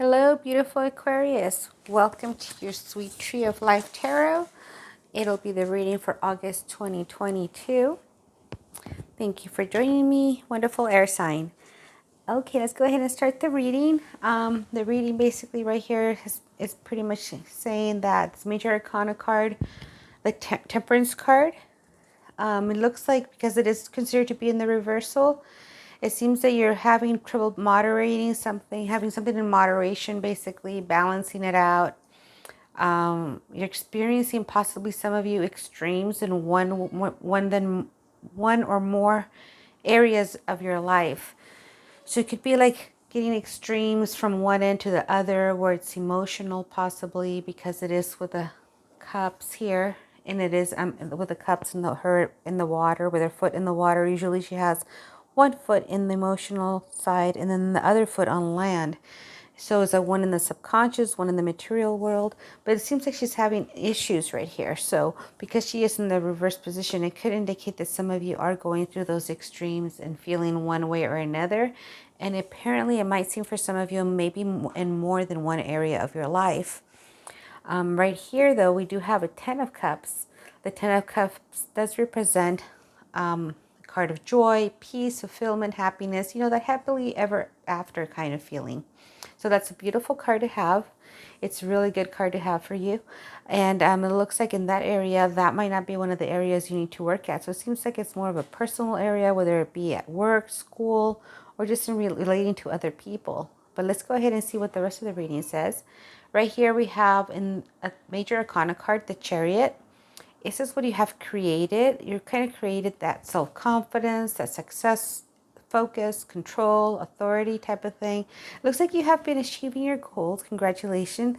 Hello, beautiful Aquarius. Welcome to your Sweet Tree of Life Tarot. It'll be the reading for August 2022. Thank you for joining me, wonderful air sign. Okay, let's go ahead and start the reading. The reading basically right here is pretty much saying that this major arcana card, the temperance card, it looks like because it is considered to be in the reversal, it seems that you're having trouble moderating something, having something in moderation, basically balancing it out. You're experiencing possibly some of you extremes in one or more areas of your life. So it could be like getting extremes from one end to the other, where it's emotional, possibly because it is with the cups here, and it is with the cups and her in the water, with her foot in the water. Usually she has one foot in the emotional side and then the other foot on land. So it's a one in the subconscious, one in the material world. But it seems like she's having issues right here. So because she is in the reverse position, it could indicate that some of you are going through those extremes and feeling one way or another. And apparently it might seem for some of you maybe in more than one area of your life. Right here, though, we do have a Ten of Cups. The Ten of Cups does represent a card of joy, peace, fulfillment, happiness, that happily ever after kind of feeling. So that's a beautiful card to have. It's a really good card to have for you. And it looks like in that area, that might not be one of the areas you need to work at. So it seems like it's more of a personal area, whether it be at work, school, or just in relating to other people. But let's go ahead and see what the rest of the reading says. Right here we have in a major arcana card, the Chariot. It says what you have created. You kind of created that self-confidence, that success, focus, control, authority type of thing. Looks like you have been achieving your goals. Congratulations.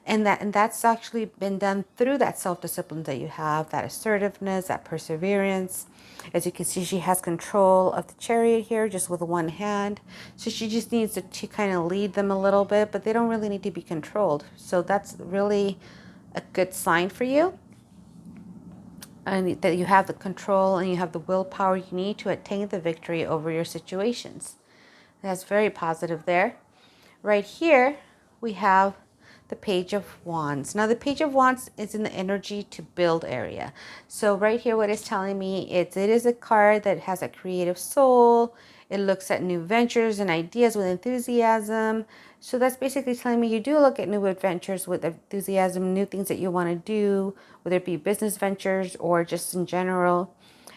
And that's actually been done through that self-discipline that you have, that assertiveness, that perseverance. As you can see, she has control of the Chariot here just with one hand. So she just needs to kind of lead them a little bit, but they don't really need to be controlled. So that's really a good sign for you. And that you have the control and you have the willpower you need to attain the victory over your situations. That's very positive there. Right here, we have the Page of Wands. Now, the Page of Wands is in the energy to build area. So right here, what it's telling me is it is a card that has a creative soul. It looks at new ventures and ideas with enthusiasm. So that's basically telling me you do look at new adventures with enthusiasm, new things that you want to do, whether it be business ventures or just in general.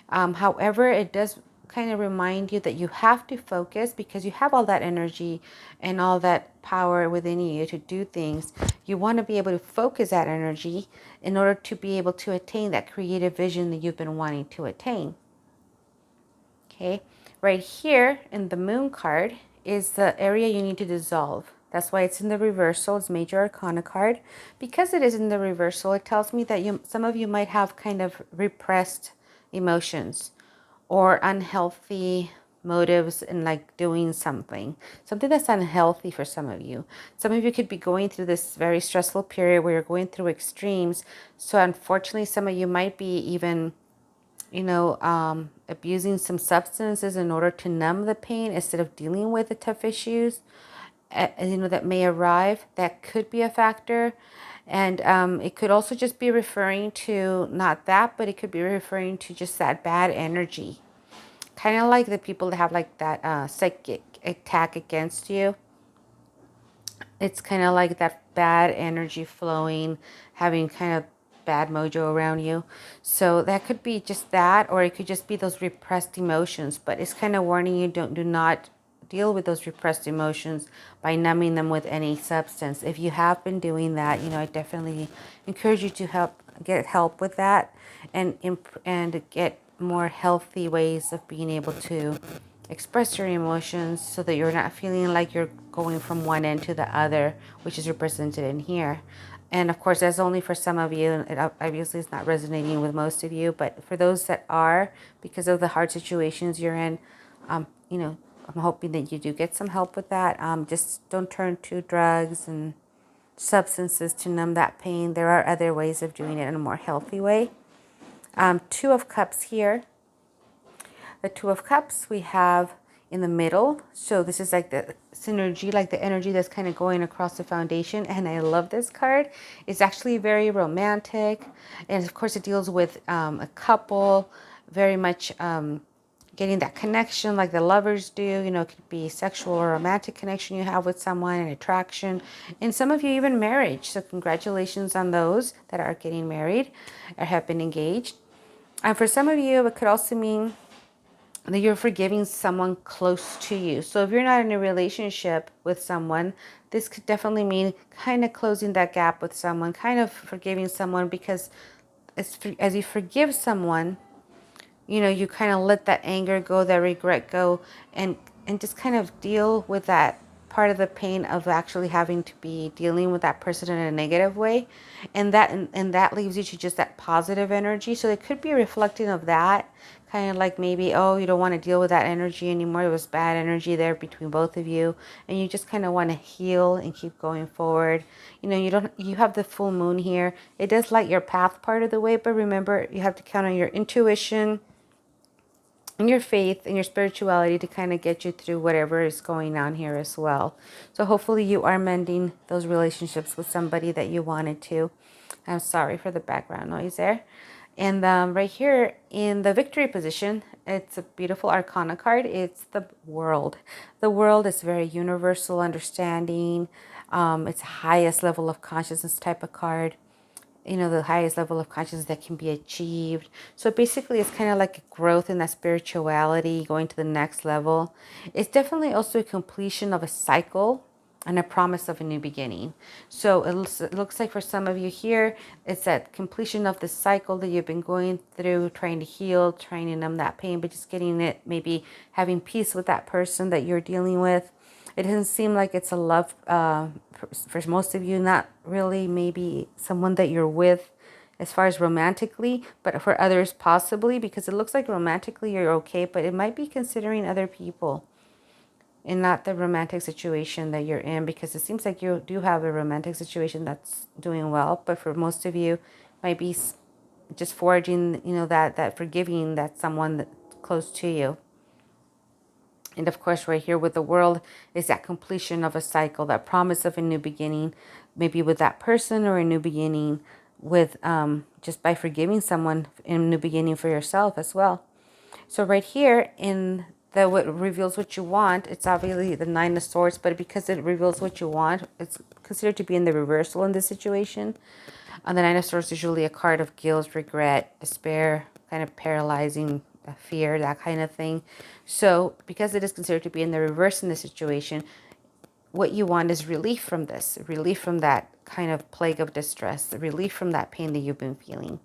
However, it does kind of remind you that you have to focus because you have all that energy and all that power within you to do things. You want to be able to focus that energy in order to be able to attain that creative vision that you've been wanting to attain. Okay, right here in the Moon card is the area you need to dissolve. That's why it's in the reversal. It's Major Arcana card. Because it is in the reversal, it tells me that some of you might have kind of repressed emotions or unhealthy motives in like doing something that's unhealthy for some of you. Some of you could be going through this very stressful period where you're going through extremes. So unfortunately, some of you might be even abusing some substances in order to numb the pain instead of dealing with the tough issues that may arrive. That could be a factor. And it could also just be referring to not that, but it could be referring to just that bad energy. Kind of like the people that have like that psychic attack against you. It's kind of like that bad energy flowing, having kind of bad mojo around you. So that could be just that, or it could just be those repressed emotions. But it's kind of warning you, do not deal with those repressed emotions by numbing them with any substance. If you have been doing that, I definitely encourage you to get help with that and get more healthy ways of being able to express your emotions so that you're not feeling like you're going from one end to the other, which is represented in here. And of course, that's only for some of you. It obviously is not resonating with most of you, but for those that are, because of the hard situations you're in, I'm hoping that you do get some help with that. Just don't turn to drugs and substances to numb that pain. There are other ways of doing it in a more healthy way. Two of Cups here. The Two of Cups, we have in the middle. So this is like the synergy, like the energy that's kind of going across the foundation. And I love this card. It's actually very romantic. And of course it deals with a couple, very much getting that connection like the lovers do. You know, it could be sexual or romantic connection you have with someone, an attraction. And some of you even marriage. So congratulations on those that are getting married or have been engaged. And for some of you, it could also mean that you're forgiving someone close to you. So if you're not in a relationship with someone, this could definitely mean kind of closing that gap with someone, kind of forgiving someone, because as you forgive someone, you know, you kind of let that anger go, that regret go, and just kind of deal with that part of the pain of actually having to be dealing with that person in a negative way. And that leaves you to just that positive energy. So it could be reflecting of that, kind of like maybe, oh, you don't want to deal with that energy anymore. It was bad energy there between both of you, and you just kind of want to heal and keep going forward. You know, you have the full moon here. It does light your path part of the way, but remember, you have to count on your intuition and your faith and your spirituality to kind of get you through whatever is going on here as well. So hopefully you are mending those relationships with somebody that you wanted to. I'm sorry for the background noise there. And right here in the victory position, it's a beautiful arcana card. It's the world. The world is very universal understanding. It's highest level of consciousness type of card, you know, the highest level of consciousness that can be achieved. So basically it's kind of like a growth in that spirituality, going to the next level. It's definitely also a completion of a cycle and a promise of a new beginning. So it looks like for some of you here, it's that completion of the cycle that you've been going through, trying to heal, trying to numb that pain, but just getting it, maybe having peace with that person that you're dealing with. It doesn't seem like it's a love, for most of you, not really maybe someone that you're with as far as romantically, but for others possibly, because it looks like romantically you're okay, but it might be considering other people and not the romantic situation that you're in, because it seems like you do have a romantic situation that's doing well, but for most of you might be just forging, you know, that forgiving that someone that's close to you. And of course, right here with the world is that completion of a cycle, that promise of a new beginning, maybe with that person, or a new beginning with just by forgiving someone, and a new beginning for yourself as well. So right here in the what reveals what you want, it's obviously the Nine of Swords, but because it reveals what you want, it's considered to be in the reversal in this situation. And the Nine of Swords is usually a card of guilt, regret, despair, kind of paralyzing fear, that kind of thing. So because it is considered to be in the reverse in this situation, what you want is relief from this, relief from that kind of plague of distress, relief from that pain that you've been feeling,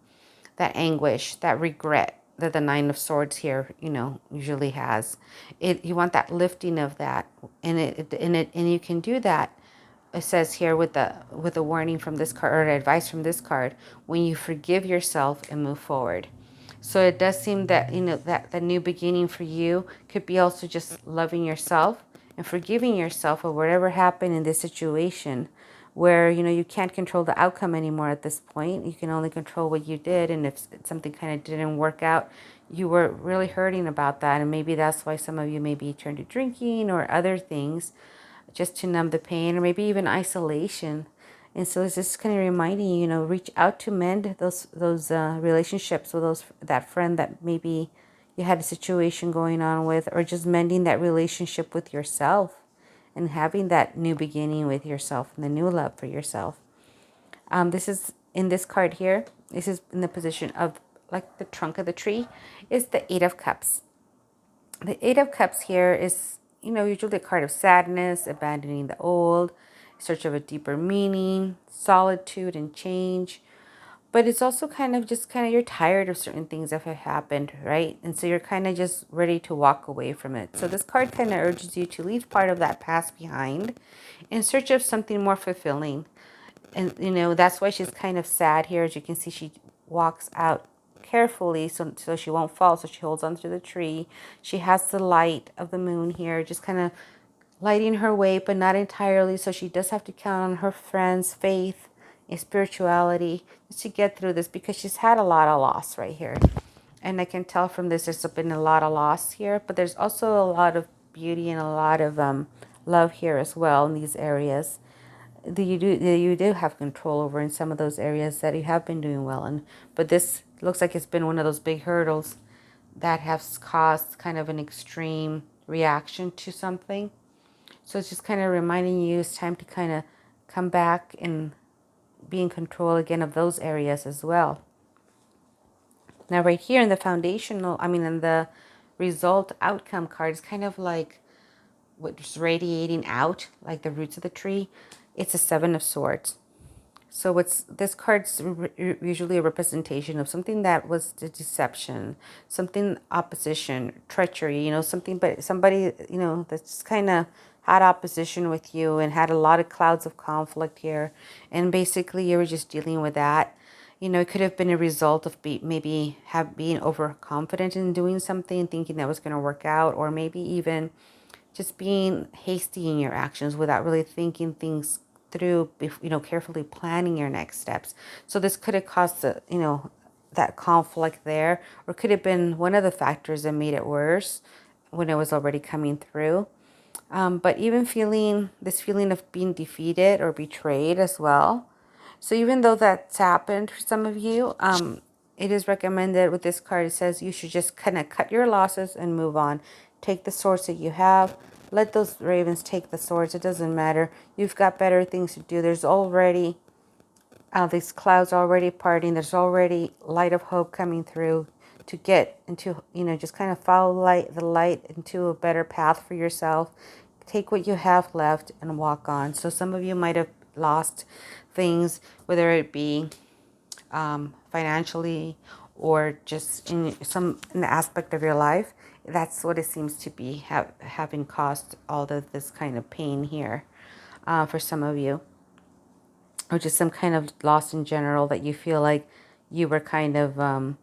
that anguish, that regret that the Nine of Swords here, you know, usually has. You want that lifting of that, and you can do that. It says here with the warning from this card, or advice from this card, when you forgive yourself and move forward. So it does seem that, you know, that the new beginning for you could be also just loving yourself and forgiving yourself for whatever happened in this situation, where, you know, you can't control the outcome anymore at this point. You can only control what you did. And if something kind of didn't work out, you were really hurting about that. And maybe that's why some of you maybe turned to drinking or other things just to numb the pain, or maybe even isolation. And so it's just kind of reminding you, you know, reach out to mend those relationships with that friend that maybe you had a situation going on with, or just mending that relationship with yourself and having that new beginning with yourself and the new love for yourself. This is in this card here. This is in the position of like the trunk of the tree. Is the Eight of Cups. The Eight of Cups here is, you know, usually a card of sadness, abandoning the old, search of a deeper meaning, solitude and change. But it's also kind of just kind of, you're tired of certain things that have happened, right? And so you're kind of just ready to walk away from it. So this card kind of urges you to leave part of that past behind in search of something more fulfilling. And, you know, that's why she's kind of sad here. As you can see, she walks out carefully so she won't fall. So she holds onto the tree. She has the light of the moon here, just kind of lighting her way, but not entirely. So she does have to count on her friends' faith and spirituality just to get through this, because she's had a lot of loss right here. And I can tell from this, there's been a lot of loss here, but there's also a lot of beauty and a lot of love here as well in these areas that you do have control over in some of those areas that you have been doing well in. But this looks like it's been one of those big hurdles that has caused kind of an extreme reaction to something. So it's just kind of reminding you it's time to kind of come back and be in control again of those areas as well. Now right here in the foundational, in the result outcome card, it's kind of like what's radiating out, like the roots of the tree. It's a Seven of Swords. So what's this card's usually a representation of something that was the deception, something opposition, treachery, something, but somebody, that's kind of had opposition with you and had a lot of clouds of conflict here. And basically you were just dealing with that. It could have been a result of maybe being overconfident in doing something, thinking that was going to work out, or maybe even just being hasty in your actions without really thinking things through, carefully planning your next steps. So this could have caused that conflict there, or could have been one of the factors that made it worse when it was already coming through. But even feeling of being defeated or betrayed as well. So even though that's happened for some of you, it is recommended with this card. It says you should just kind of cut your losses and move on. Take the swords that you have. Let those ravens take the swords. It doesn't matter. You've got better things to do. There's already these clouds already parting. There's already light of hope coming through to get into, just kind of follow the light into a better path for yourself. Take what you have left and walk on. So some of you might have lost things, whether it be financially or just in an aspect of your life. That's what it seems to be having caused all of this kind of pain here for some of you, or just some kind of loss in general that you feel like you were kind of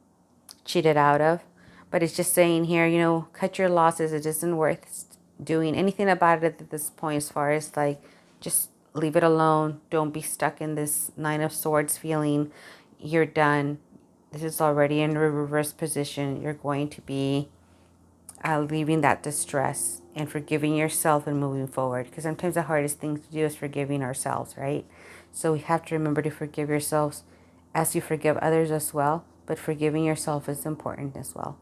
cheated out of. But it's just saying here, cut your losses. It isn't worth doing anything about it at this point, as far as like, just leave it alone. Don't be stuck in this Nine of Swords feeling. You're done. This is already in a reverse position. You're going to be leaving that distress and forgiving yourself and moving forward. Because sometimes the hardest thing to do is forgiving ourselves, right? So we have to remember to forgive yourselves as you forgive others as well. But forgiving yourself is important as well.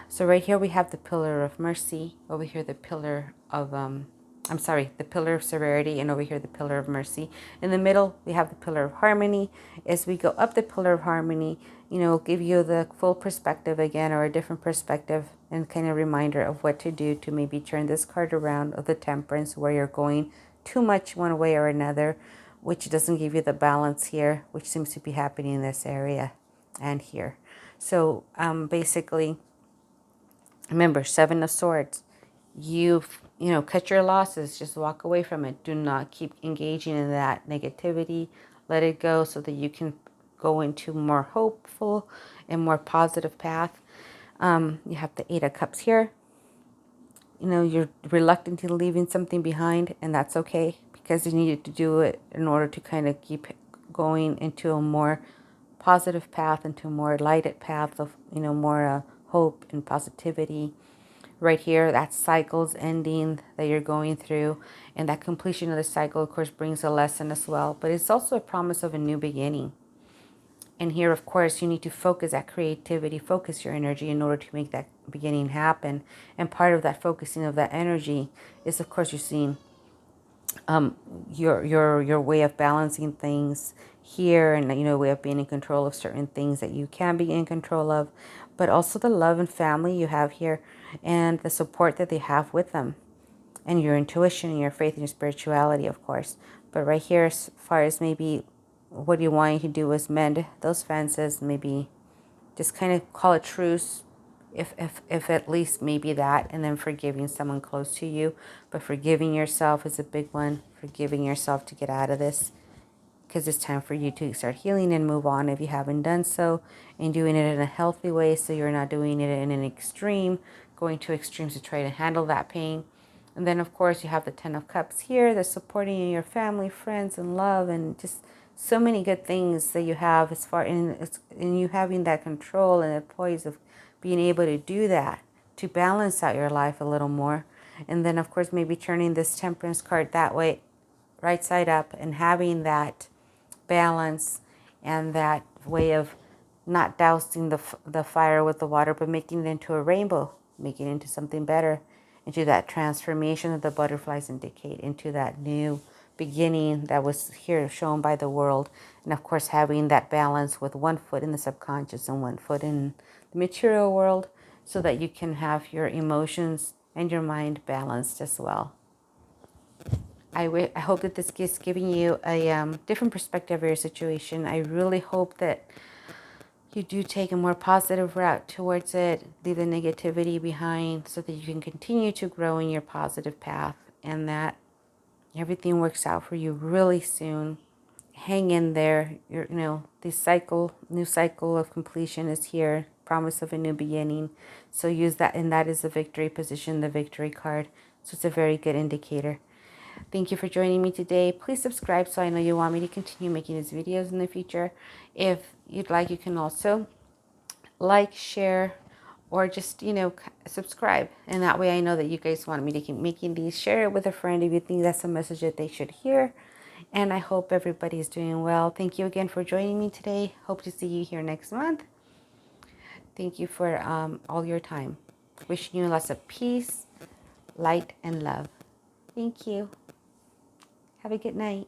So right here we have the pillar of mercy. Over here the pillar of, the pillar of severity. And over here the pillar of mercy. In the middle we have the pillar of harmony. As we go up the pillar of harmony, give you the full perspective again, or a different perspective, and kind of reminder of what to do to maybe turn this card around, of the temperance, where you're going too much one way or another, which doesn't give you the balance here, which seems to be happening in this area and here. So basically, remember, Seven of Swords. Cut your losses. Just walk away from it. Do not keep engaging in that negativity. Let it go so that you can go into more hopeful and more positive path. You have the Eight of Cups here. You're reluctant to leaving something behind, and that's okay, because you needed to do it in order to kind of keep going into a more positive path, into a more lighted path of, more hope and positivity. Right here, that cycle's ending that you're going through, and that completion of the cycle, of course, brings a lesson as well, but it's also a promise of a new beginning. And here, of course, you need to focus that creativity, focus your energy in order to make that beginning happen. And part of that focusing of that energy is, of course, you're seeing your way of balancing things here, and way of being in control of certain things that you can be in control of, but also the love and family you have here, and the support that they have with them, and your intuition and your faith and your spirituality, of course. But right here, as far as maybe what you're wanting to do is mend those fences, maybe just kind of call a truce, if at least maybe that, and then forgiving someone close to you. But forgiving yourself is a big one. Forgiving yourself to get out of this, because it's time for you to start healing and move on if you haven't done so, and doing it in a healthy way, so you're not doing it in an extreme, going to extremes to try to handle that pain. And then, of course, you have the Ten of Cups here, the supporting your family, friends, and love, and just so many good things that you have as far in you having that control and the poise of being able to do that, to balance out your life a little more. And then, of course, maybe turning this Temperance card that way, right side up, and having that balance and that way of not dousing the fire with the water, but making it into a rainbow, making it into something better, into that transformation that the butterflies indicate, into that new beginning that was here shown by the world. And of course, having that balance with one foot in the subconscious and one foot in the material world, so that you can have your emotions and your mind balanced as well. I hope that this is giving you a different perspective of your situation. I really hope that you do take a more positive route towards it, leave the negativity behind so that you can continue to grow in your positive path, and that everything works out for you really soon. Hang in there. The new cycle of completion is here. Promise of a new beginning. So use that, and that is the victory position, the victory card. So it's a very good indicator. Thank you for joining me today. Please subscribe so I know you want me to continue making these videos in the future. If you'd like, you can also like, share, or just, subscribe. And that way I know that you guys want me to keep making these. Share it with a friend if you think that's a message that they should hear. And I hope everybody is doing well. Thank you again for joining me today. Hope to see you here next month. Thank you for all your time. Wishing you lots of peace, light, and love. Thank you. Have a good night.